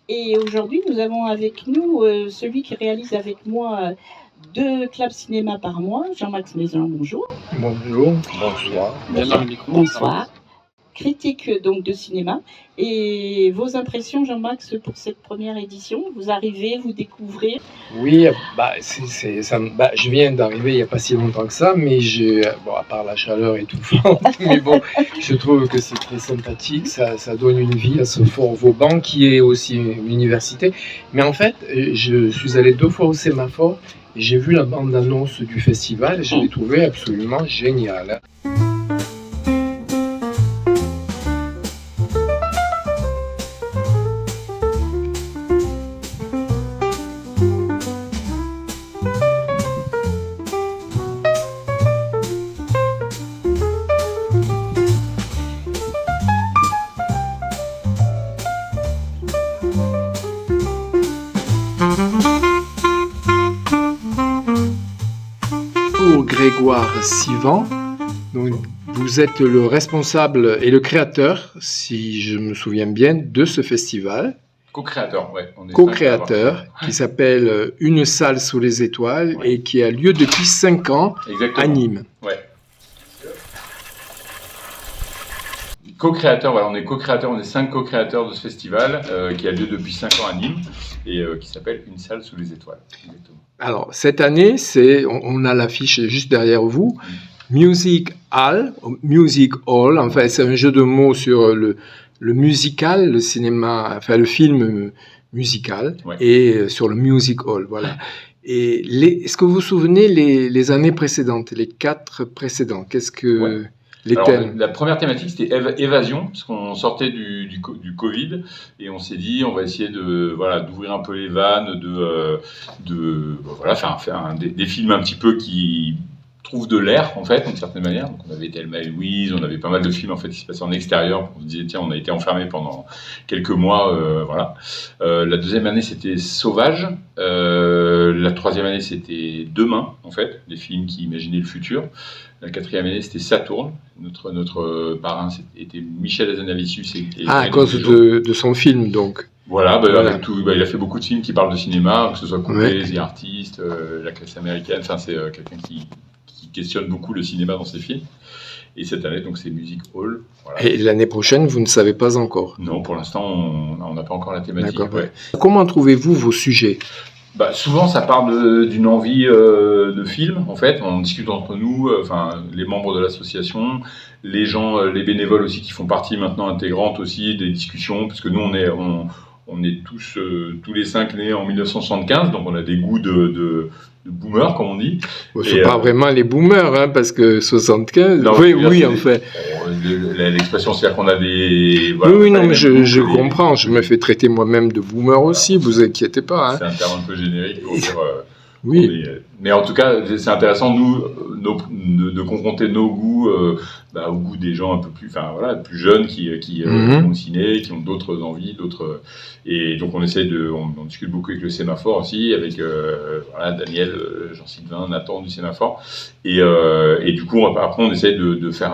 Et aujourd'hui, nous avons avec nous celui qui réalise avec moi 2 clubs cinéma par mois, Jean-Max Maison, bonjour. Bonjour, bonsoir. Bonsoir. Critique donc de cinéma. Et vos impressions, Jean-Max, pour cette première édition? Vous arrivez, vous découvrez? Oui, je viens d'arriver il n'y a pas si longtemps que ça, mais à part la chaleur étouffante, mais bon, je trouve que c'est très sympathique, ça donne une vie à ce Fort Vauban qui est aussi une université. Mais en fait, je suis allé 2 fois au Sémaphore et j'ai vu la bande-annonce du festival et je l'ai trouvé absolument géniale. Grégoire Sivan, donc vous êtes le responsable et le créateur, si je me souviens bien, de ce festival. Co-créateur, ouais. Co-créateur, qui s'appelle Une salle sous les étoiles, ouais. Et qui a lieu depuis 5 ans. Exactement. À Nîmes. Ouais. Co-créateur, voilà, on est 5 co-créateurs de ce festival qui a lieu depuis 5 ans à Nîmes et qui s'appelle Une salle sous les étoiles. Exactement. Alors, cette année, on a l'affiche juste derrière vous, Music Hall, enfin c'est un jeu de mots sur le musical, le cinéma, enfin le film musical, ouais. Et sur le Music Hall, voilà. Et est-ce que vous vous souvenez les années précédentes, les 4 précédents, qu'est-ce que... Ouais. Alors, la première thématique, c'était évasion, parce qu'on sortait du Covid, et on s'est dit, on va essayer d'ouvrir un peu les vannes, faire des films un petit peu qui trouvent de l'air, en fait, d'une certaine manière. Donc, on avait Thelma et Louise, on avait pas mal de films, en fait, qui se passaient en extérieur. On se disait, tiens, on a été enfermés pendant quelques mois, voilà. La deuxième année, c'était Sauvage. La troisième année, c'était Demain, en fait, des films qui imaginaient le futur. La quatrième année, c'était Saturne. Notre parrain était Michel Hazanavicius. À cause de son film, donc. Voilà, voilà. Il a fait beaucoup de films qui parlent de cinéma, que ce soit Coupé, ouais. The Artist, La classe américaine. Enfin, c'est quelqu'un qui questionne beaucoup le cinéma dans ses films. Et cette année, donc, c'est Music Hall. Voilà. Et l'année prochaine, vous ne savez pas encore? Non, pour l'instant, on n'a pas encore la thématique. D'accord. Ouais. Comment trouvez-vous vos sujets? Souvent, ça part d'une envie de film, en fait. On discute entre nous, les membres de l'association, les gens, les bénévoles aussi qui font partie maintenant intégrante aussi des discussions, parce que nous, on est tous les 5 nés en 1975, donc on a des goûts de boomers, comme on dit. C'est pas vraiment les boomers, hein, parce que 75... Non, oui, en fait. L'expression, c'est-à-dire qu'on a des... Voilà, oui, non, mais je comprends. Je me fais traiter moi-même de boomer aussi, vous inquiétez pas. Hein. C'est un terme un peu générique pour dire... oui. Mais en tout cas, c'est intéressant, nous, de confronter nos goûts au goût des gens un peu plus, plus jeunes qui vont au ciné, qui ont d'autres envies, et donc on discute beaucoup avec le Sémaphore aussi, avec Daniel, Jean-Sylvain, Nathan du Sémaphore, et du coup après on essaie de faire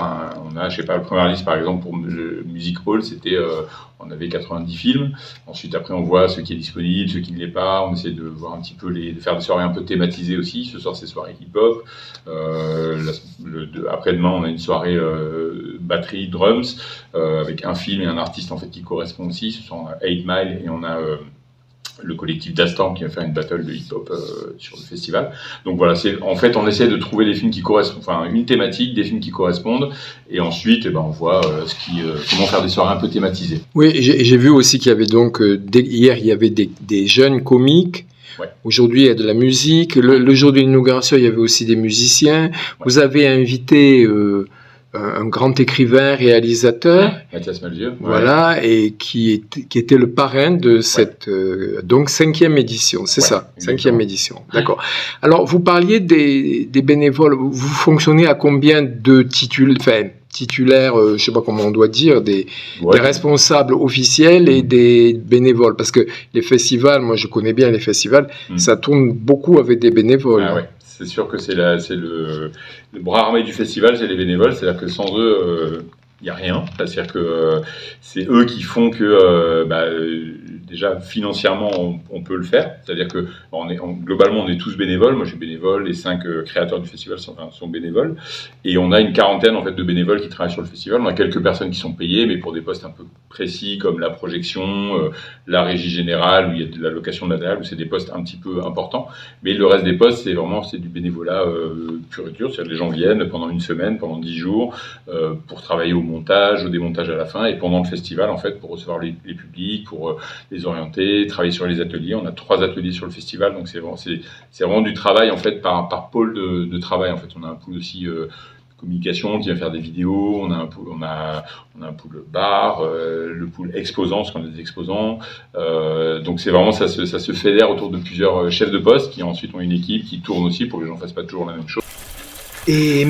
la première liste par exemple pour le Music Hall, c'était on avait 90 films. Ensuite, après, on voit ce qui est disponible, ce qui ne l'est pas. On essaie de voir un petit peu de faire des soirées un peu thématisées aussi. Ce soir, c'est soirée hip-hop. Après-demain, on a une soirée batterie, drums, avec un film et un artiste en fait qui correspond aussi. Ce sont 8 Mile et on a le collectif d'Astorm qui va faire une battle de hip-hop sur le festival. Donc voilà, en fait, on essaie de trouver des films qui correspondent, une thématique, des films qui correspondent, et ensuite, on voit comment faire des soirées un peu thématisées. Oui, j'ai vu aussi qu'il y avait donc, hier, il y avait des jeunes comiques. Ouais. Aujourd'hui, il y a de la musique. Le jour de l'inauguration, il y avait aussi des musiciens. Ouais. Vous avez invité un grand écrivain, réalisateur, Mathias Malzieu, voilà, ouais. Et qui était le parrain de cette donc 5e édition, c'est ça, 5e édition, d'accord. Alors, vous parliez des bénévoles, vous fonctionnez à combien de titulaires, je sais pas comment on doit dire, des responsables officiels et des bénévoles, parce que les festivals, moi je connais bien les festivals, ça tourne beaucoup avec des bénévoles. Ah ouais. C'est sûr que c'est le bras armé du festival, c'est les bénévoles. C'est-à-dire que sans eux, il n'y a rien. C'est-à-dire que c'est eux qui font que déjà financièrement on peut le faire, c'est-à-dire que globalement on est tous bénévoles. Moi je suis bénévole, les 5 créateurs du festival sont bénévoles, et on a une quarantaine en fait de bénévoles qui travaillent sur le festival. On a quelques personnes qui sont payées, mais pour des postes un peu précis comme la projection, la régie générale, où il y a de la location de matériel, où c'est des postes un petit peu importants. Mais le reste des postes c'est du bénévolat pur et dur, c'est-à-dire que les gens viennent pendant une semaine, pendant 10 jours pour travailler au montage, au démontage à la fin, et pendant le festival en fait pour recevoir les publics, pour les orienter, travailler sur les ateliers. On a 3 ateliers sur le festival, donc c'est vraiment du travail en fait par pôle de travail. En fait, on a un pôle aussi communication qui va faire des vidéos, on a un pôle bar, le pôle exposant, parce qu'on a des exposants. Donc c'est vraiment ça se fédère autour de plusieurs chefs de poste qui ensuite ont une équipe qui tourne aussi pour que les gens ne fassent pas toujours la même chose. Et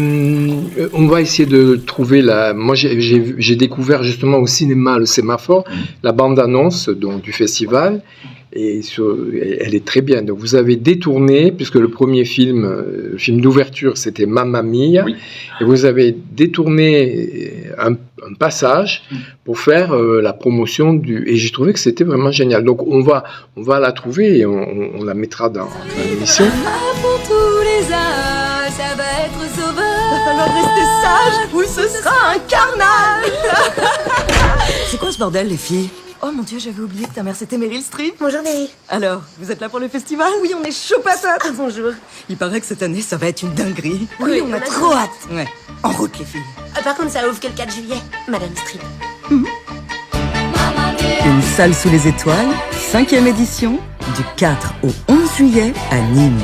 on va essayer de trouver moi j'ai découvert justement au cinéma le Sémaphore, la bande-annonce donc du festival, et elle est très bien. Donc vous avez détourné, puisque le premier film, le film d'ouverture c'était Mamma Mia, oui. Et vous avez détourné un passage pour faire la promotion et j'ai trouvé que c'était vraiment génial. Donc on va la trouver et on la mettra dans l'émission. Pour tous les âges, ça va être sauveur. Va falloir rester sage ou ce sera un carnage. C'est quoi ce bordel, les filles? Oh mon Dieu, j'avais oublié que ta mère c'était Meryl Streep. Bonjour Meryl. Alors, vous êtes là pour le festival? Oui, on est chaud patate. Bonjour. Il paraît que cette année ça va être une dinguerie. Oui, on a trop hâte. Ouais. En route les filles. Par contre, ça ouvre que le 4 juillet, Madame Streep. Une salle sous les étoiles, 5e édition, du 4 au 11 juillet à Nîmes.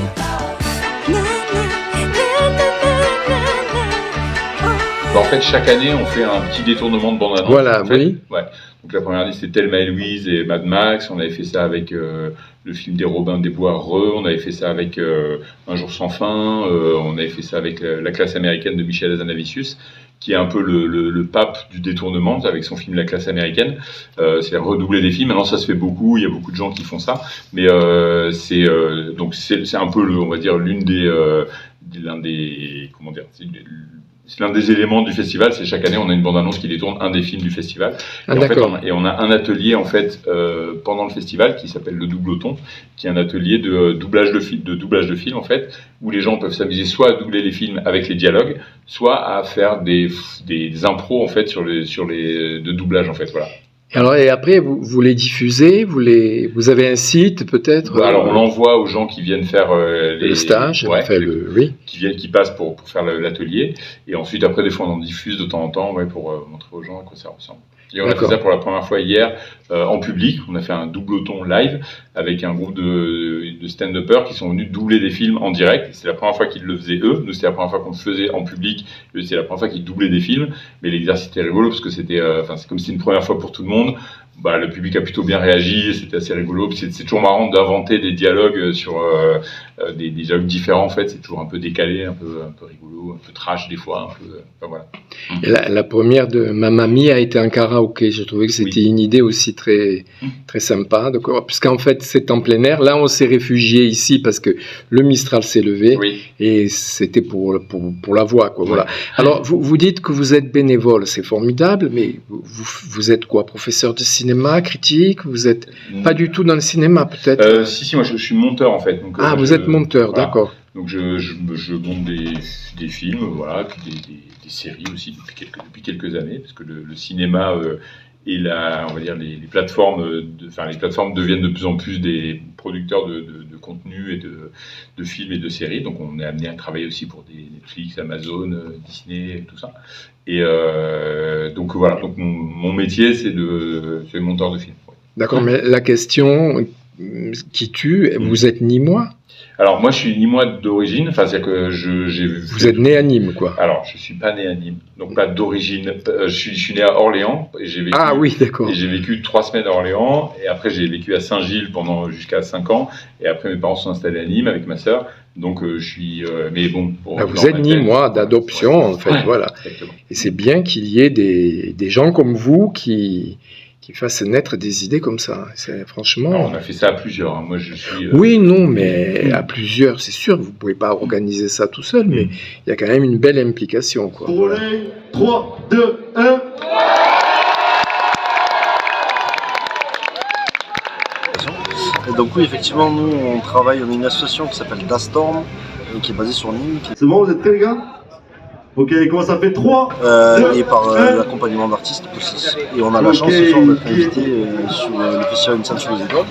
En fait, chaque année, on fait un petit détournement de bande-annonce. Voilà, en fait. oui. Ouais. Donc la première année, c'était Thelma et Louise et Mad Max. On avait fait ça avec le film des Robins des Bois, On avait fait ça avec Un jour sans fin. On avait fait ça avec La classe américaine de Michel Hazanavicius, qui est un peu le pape du détournement, avec son film La classe américaine. C'est redoubler des films. Maintenant, ça se fait beaucoup. Il y a beaucoup de gens qui font ça. Mais c'est un peu, on va dire, c'est l'un des éléments du festival, c'est chaque année on a une bande-annonce qui détourne un des films du festival. Et on a un atelier en fait pendant le festival qui s'appelle le Doubloton, qui est un atelier de doublage de film en fait, où les gens peuvent s'amuser soit à doubler les films avec les dialogues, soit à faire des impros en fait sur les de doublage en fait, voilà. Alors, et après, vous les diffusez, vous avez un site peut-être? Alors, on l'envoie aux gens qui viennent faire le stage, qui passent pour faire l'atelier. Et ensuite, après, des fois, on en diffuse de temps en temps pour montrer aux gens à quoi ça ressemble. Et on a fait ça pour la première fois hier en public. On a fait un doubloton live avec un groupe de stand-uppers qui sont venus doubler des films en direct. C'est la première fois qu'ils le faisaient eux. Nous, c'était la première fois qu'on le faisait en public. C'est la première fois qu'ils doublaient des films. Mais l'exercice était rigolo parce que c'est comme c'était une première fois pour tout le monde. Bah, le public a plutôt bien réagi, c'était assez rigolo. Puis c'est toujours marrant d'inventer des dialogues sur des dialogues différents en fait. C'est toujours un peu décalé, un peu rigolo, un peu trash des fois, voilà. Et la première de Mamma Mia a été un karaoké. Je trouvais que c'était une idée aussi très très sympa. Donc, puisqu'en fait c'est en plein air. Là on s'est réfugié ici parce que le Mistral s'est levé et c'était pour la voix quoi. Voilà. Alors vous dites que vous êtes bénévole, c'est formidable, mais vous êtes quoi, professeur de cinéma, critique? Vous êtes pas du tout dans le cinéma peut-être? Si, moi je suis monteur en fait. Donc, vous êtes monteur, voilà. D'accord. Donc je monte des films, voilà, puis des séries aussi depuis quelques années, parce que le cinéma et on va dire les plateformes, les plateformes deviennent de plus en plus des producteurs de contenu et de films et de séries. Donc on est amené à travailler aussi pour des Netflix, Amazon, Disney, et tout ça. Et donc voilà. Donc mon métier c'est monteur de films. D'accord, mais la question qui tue, vous êtes nîmois? Alors moi je suis nîmois d'origine, c'est-à-dire que vous êtes né à Nîmes quoi? Alors je suis pas né à Nîmes, donc pas d'origine. Je suis né à Orléans et j'ai vécu. Ah oui, d'accord. Et j'ai vécu 3 semaines à Orléans et après j'ai vécu à Saint-Gilles jusqu'à 5 ans et après mes parents sont installés à Nîmes avec ma sœur. Donc je suis, mais bon. Vous êtes nîmois d'adoption en fait, voilà. Exactement. Et c'est bien qu'il y ait des gens comme vous qui fassent naître des idées comme ça. C'est franchement. Alors, on a fait ça à plusieurs. Moi, je suis. Oui, non, mais à plusieurs, c'est sûr. Vous pouvez pas organiser ça tout seul, mais il y a quand même une belle implication, quoi. Pour les 3, 2, 1. Et donc oui, effectivement, nous on travaille, on est une association qui s'appelle Dastorm, qui est basée sur Nîmes. C'est bon, vous êtes prêts les gars? Ok, comment ça fait 3 Et par l'accompagnement d'artistes aussi. Et on a la chance ce soir d'être invité sur le festival Une salle sous les étoiles,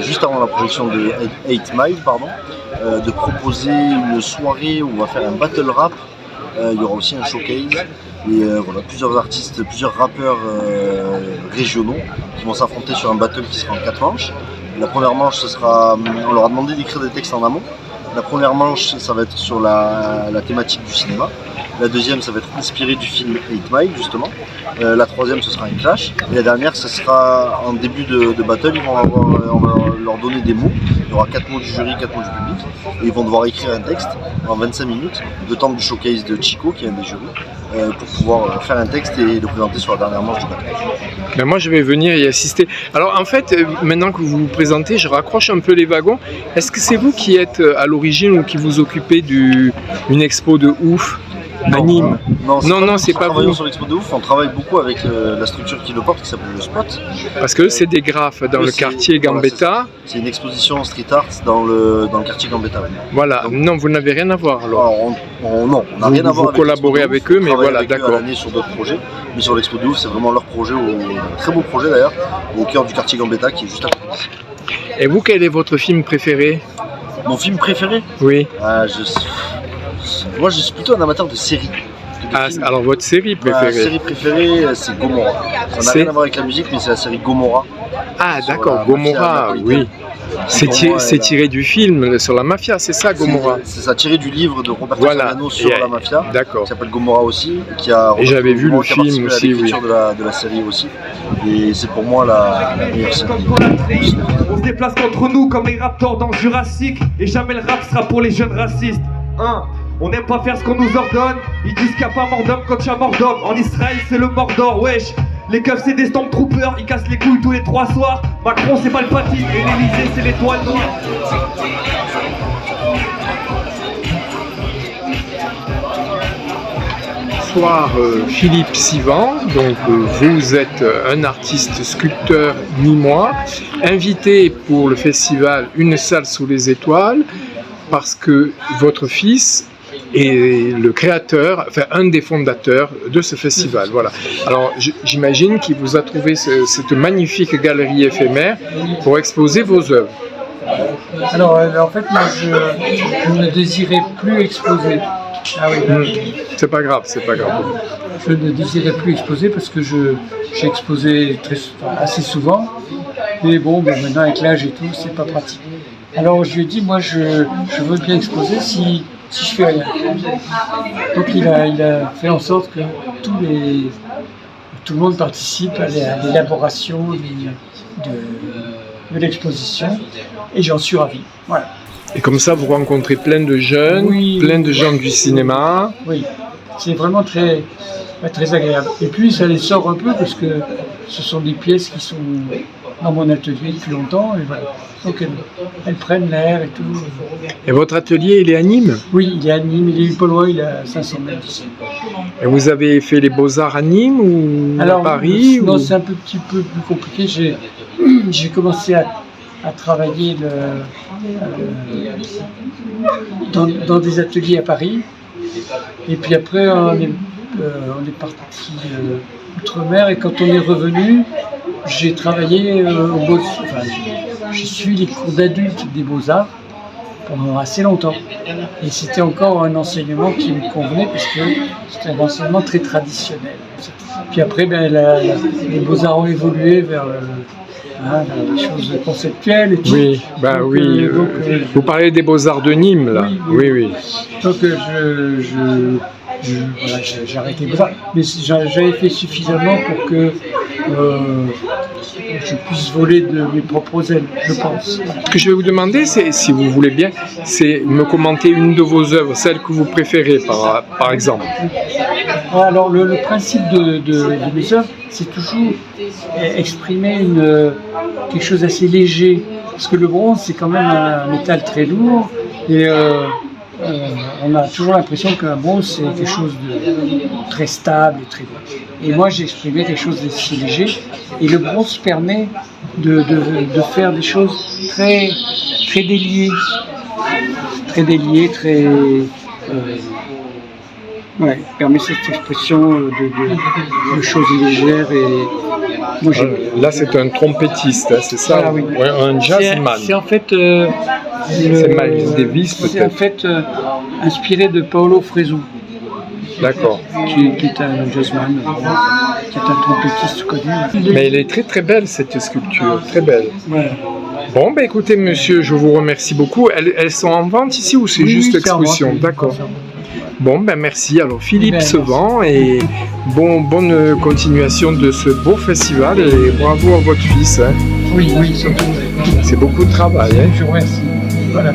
juste avant la projection de 8 Mile, de proposer une soirée où on va faire un battle rap. Il y aura aussi un showcase. Et voilà, plusieurs artistes, plusieurs rappeurs régionaux qui vont s'affronter sur un battle qui sera en 4 manches. La première manche, on leur a demandé d'écrire des textes en amont. La première manche, ça va être sur la thématique du cinéma. La deuxième, ça va être inspiré du film 8 Mile, justement. La troisième, ce sera un clash. Et la dernière, ce sera en début de battle. On va leur donner des mots. Il y aura 4 mots du jury, 4 mots du public. Et ils vont devoir écrire un texte en 25 minutes, le temps du showcase de Chico, qui est un des jurys, pour pouvoir faire un texte et le présenter sur la dernière manche du battle. Ben moi, je vais venir y assister. Alors, en fait, maintenant que vous vous présentez, je raccroche un peu les wagons. Est-ce que c'est vous qui êtes à l'origine ou qui vous occupez d'une expo de ouf à Nîmes? Non, c'est pas vous. Sur l'expo de ouf, on travaille beaucoup avec la structure qui le porte, qui s'appelle le Spot. Parce que c'est des graphes dans le quartier Gambetta. Voilà, c'est une exposition street art dans le quartier Gambetta. Voilà, donc, non, vous n'avez rien à voir alors. Non, on n'a rien à voir. Vous collaborez avec eux, mais voilà, d'accord. On travaille sur d'autres projets, mais sur l'expo de ouf, c'est vraiment leur projet, un très beau projet d'ailleurs, au cœur du quartier Gambetta qui est juste à côté d'ici. Et vous, quel est votre film préféré? Mon film préféré? Oui. Moi, je suis plutôt un amateur de séries. Alors, votre série préférée? Ma série préférée, c'est Gomorrah. Ça n'a rien à voir avec la musique, mais c'est la série Gomorrah. Ah, d'accord, Gomorrah, oui. C'est tiré du film sur la mafia, c'est ça, Gomorrah? C'est ça, tiré du livre de Roberto Saviano sur la mafia, qui s'appelle Gomorrah aussi. Et j'avais vu le film aussi, oui. De la série aussi. Et c'est pour moi la meilleure série. On se déplace contre nous comme les raptors dans Jurassic. Et jamais le rap sera pour les jeunes racistes. On n'aime pas faire ce qu'on nous ordonne. Ils disent qu'il n'y a pas mort d'homme quand il y a mort d'homme. En Israël c'est le Mordor, wesh. Les keufs c'est des stormtroopers, ils cassent les couilles tous les 3 soirs. Macron c'est Palpatine et l'Elysée c'est l'étoile noire. Bonsoir Philippe Sivan, donc vous êtes un artiste sculpteur nîmois, invité pour le festival Une salle sous les étoiles, parce que votre fils est le créateur, enfin un des fondateurs de ce festival. Voilà. Alors j'imagine qu'il vous a trouvé cette magnifique galerie éphémère pour exposer vos œuvres. Alors en fait, moi je ne désirais plus exposer. Ah oui. C'est pas grave, c'est pas grave. Je ne désirais plus exposer parce que j'ai exposé assez souvent. Mais bon, maintenant avec l'âge et tout, c'est pas pratique. Alors je lui ai dit, moi je veux bien exposer si je fais rien. Donc il a fait en sorte que tout le monde participe à l'élaboration de l'exposition et j'en suis ravi. Voilà. Et comme ça, vous rencontrez plein de jeunes, plein de gens du cinéma. Oui, c'est vraiment très, très agréable. Et puis ça les sort un peu parce que ce sont des pièces qui sont dans mon atelier depuis longtemps. Et voilà. Donc elles prennent l'air et tout. Et votre atelier, il est à Nîmes? Oui, il est à Nîmes, il est pas loin, il est à 500 mètres d'ici. Et vous avez fait les Beaux-Arts à Nîmes ou à Paris? Non, c'est un petit peu plus compliqué. J'ai commencé à travailler dans des ateliers à Paris. Et puis après, on est parti outre-mer. Et quand on est revenu, j'ai travaillé j'ai suivi les cours d'adultes des Beaux-Arts pendant assez longtemps. Et c'était encore un enseignement qui me convenait parce que c'était un enseignement très traditionnel. Puis après, les Beaux-Arts ont évolué vers des choses conceptuelles et tout. Oui, vous parlez des Beaux-Arts de Nîmes, là. Oui. Donc j'ai arrêté les Beaux-Arts. Mais j'avais fait suffisamment pour que je puisse voler de mes propres ailes, je pense. Ce que je vais vous demander, c'est, si vous voulez bien, c'est me commenter une de vos œuvres, celle que vous préférez, par exemple. Alors, le principe de mes œuvres, c'est toujours exprimer quelque chose d'assez léger. Parce que le bronze, c'est quand même un métal très lourd. Et on a toujours l'impression qu'un bronze, c'est quelque chose de très stable et très lourd. Et moi, j'ai exprimé quelque chose d'assez léger. Et le bronze permet de faire des choses très, très déliées. Très déliées, très... ouais, permet cette expression de choses légères et... Moi, là, c'est un trompettiste, hein, c'est ça? Voilà, oui. Ouais, un jazzman. C'est en fait... c'est Miles Davis, peut-être? C'est en fait inspiré de Paolo Fresu. D'accord. Qui est un jazzman, qui est un trompettiste connu. Mais elle est très très belle, cette sculpture, très belle. Ouais. Bon, ben écoutez, monsieur, je vous remercie beaucoup. Elles sont en vente ici ou c'est Oui, juste c'est en vente, exposition? oui. D'accord. Bon, ben merci. Alors, Philippe Ben, Sevant, et bonne continuation de ce beau festival et bravo à votre fils. Hein. Oui, surtout. C'est beaucoup de travail. Hein. Je vous remercie. Voilà.